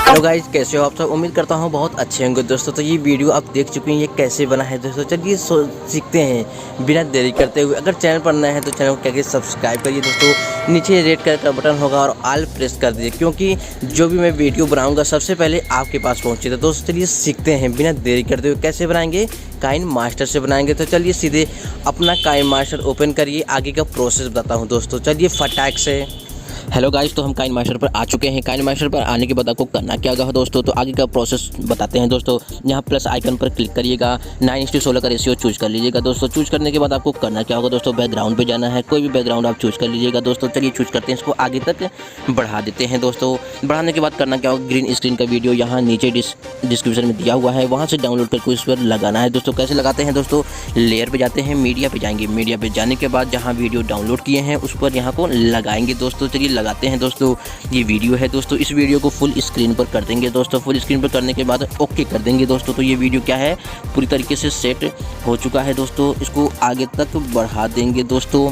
Hello guys, कैसे हो आप सब। उम्मीद करता हूँ बहुत अच्छे होंगे दोस्तों। तो ये वीडियो आप देख चुके हैं, ये कैसे बना है दोस्तों। चलिए सीखते हैं बिना देरी करते हुए। अगर चैनल पर नए हैं तो चैनल को क्या सब्सक्राइब करिए दोस्तों। नीचे रेड कलर का बटन होगा और ऑल प्रेस कर दीजिए, क्योंकि जो भी मैं वीडियो बनाऊंगा सबसे पहले आपके पास पहुँचे। तो दोस्तों चलिए सीखते हैं बिना देरी करते हुए कैसे बनाएंगे। काइन मास्टर से बनाएंगे। तो चलिए सीधे अपना काइन मास्टर ओपन करिए, आगे का प्रोसेस बताता हूँ दोस्तों। चलिए फटाक से। हेलो गाइस, तो हम काइन मास्टर पर आ चुके हैं। काइन मास्टर पर आने के बाद आपको करना क्या होगा दोस्तों, तो आगे का प्रोसेस बताते हैं दोस्तों। यहाँ प्लस आइकन पर क्लिक करिएगा, 9:16 का रेशियो चूज कर लीजिएगा दोस्तों। चूज करने के बाद आपको करना क्या होगा दोस्तों, बैकग्राउंड पे जाना है। कोई भी बैकग्राउंड आप चूज कर लीजिएगा दोस्तों। चलिए चूज करते हैं, इसको आगे तक बढ़ा देते हैं दोस्तों। बढ़ाने के बाद करना क्या होगा, ग्रीन स्क्रीन का वीडियो यहाँ नीचे डिस्क्रिप्शन में दिया हुआ है, वहाँ से डाउनलोड करके इस पर लगाना है दोस्तों। कैसे लगाते हैं दोस्तों, लेयर पर जाते हैं, मीडिया पर जाएंगे। मीडिया पर जाने के बाद जहाँ वीडियो डाउनलोड किए हैं उस पर यहाँ को लगाएंगे दोस्तों। चलिए लगाते हैं दोस्तों। ये वीडियो है दोस्तों, इस वीडियो को फुल स्क्रीन पर कर देंगे दोस्तों। फुल स्क्रीन पर करने के बाद ओके कर देंगे दोस्तों। तो ये वीडियो क्या है, पूरी तरीके से सेट हो चुका है दोस्तों। इसको आगे तक बढ़ा देंगे दोस्तों,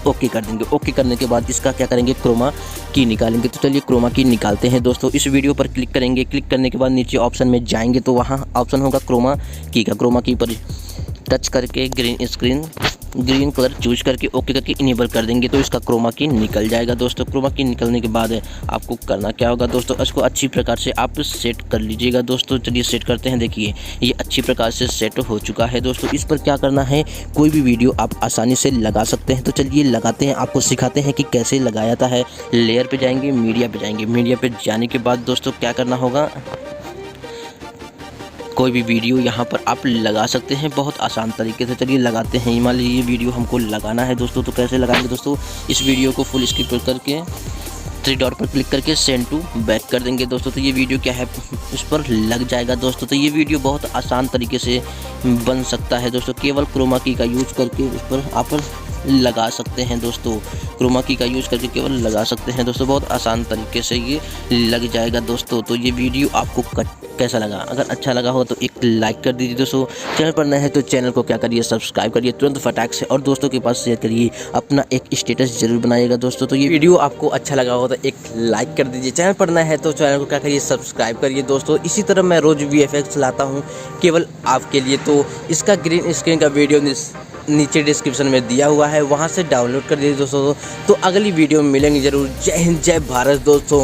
ओके कर देंगे। ओके करने के बाद इसका क्या करेंगे, क्रोमा की निकालेंगे। तो चलिए क्रोमा की निकालते हैं दोस्तों। इस वीडियो पर क्लिक करेंगे। क्लिक करने के बाद नीचे ऑप्शन में जाएंगे तो वहाँ ऑप्शन होगा क्रोमा की का। क्रोमा की पर टच करके ग्रीन कलर चूज करके ओके करके इनेबल कर देंगे तो इसका क्रोमा की निकल जाएगा दोस्तों। क्रोमा की निकलने के बाद आपको करना क्या होगा दोस्तों, इसको अच्छी प्रकार से आप सेट कर लीजिएगा दोस्तों। चलिए सेट करते हैं। देखिए ये अच्छी प्रकार से सेट हो चुका है दोस्तों। इस पर क्या करना है, कोई भी वीडियो आप आसानी से लगा सकते हैं। तो चलिए लगाते हैं, आपको सिखाते हैं कि कैसे लगाया जाता है। लेयर पे जाएंगे, मीडिया पे जाएंगे। मीडिया पे जाने के बाद दोस्तों क्या करना होगा, कोई भी वीडियो यहाँ पर आप लगा सकते हैं बहुत आसान तरीके से। चलिए लगाते हैं। मान लीजिए ये वीडियो हमको लगाना है दोस्तों, तो कैसे लगाएंगे दोस्तों, इस वीडियो को फुल स्क्रीन पर करके 3 डॉट पर क्लिक करके सेंड टू बैक कर देंगे दोस्तों। तो ये वीडियो क्या है, इस पर लग जाएगा दोस्तों। तो ये वीडियो बहुत आसान तरीके से बन सकता है दोस्तों। केवल क्रोमा की का यूज़ करके उस पर आप लगा सकते हैं दोस्तों। क्रोमा की का यूज़ करके केवल लगा सकते हैं दोस्तों। बहुत आसान तरीके से ये लग जाएगा दोस्तों। तो ये वीडियो आपको कैसा लगा, अगर अच्छा लगा हो तो एक लाइक कर दीजिए दोस्तों। चैनल पर नए हैं तो चैनल को क्या करिए, सब्सक्राइब करिए तुरंत फटाक से, और दोस्तों के पास शेयर करिए। अपना एक स्टेटस जरूर बनाइएगा दोस्तों। तो ये वीडियो आपको अच्छा लगा हो तो एक लाइक कर दीजिए। चैनल पर नए हैं तो चैनल को क्या करिए, सब्सक्राइब करिए दोस्तों। इसी तरह मैं रोज़ VFX लाता हूँ केवल आपके लिए। तो इसका ग्रीन स्क्रीन का वीडियो नीचे डिस्क्रिप्शन में दिया हुआ है, वहाँ से डाउनलोड कर दीजिए दोस्तों। तो अगली वीडियो में मिलेंगे जरूर। जय हिंद, जय भारत दोस्तों।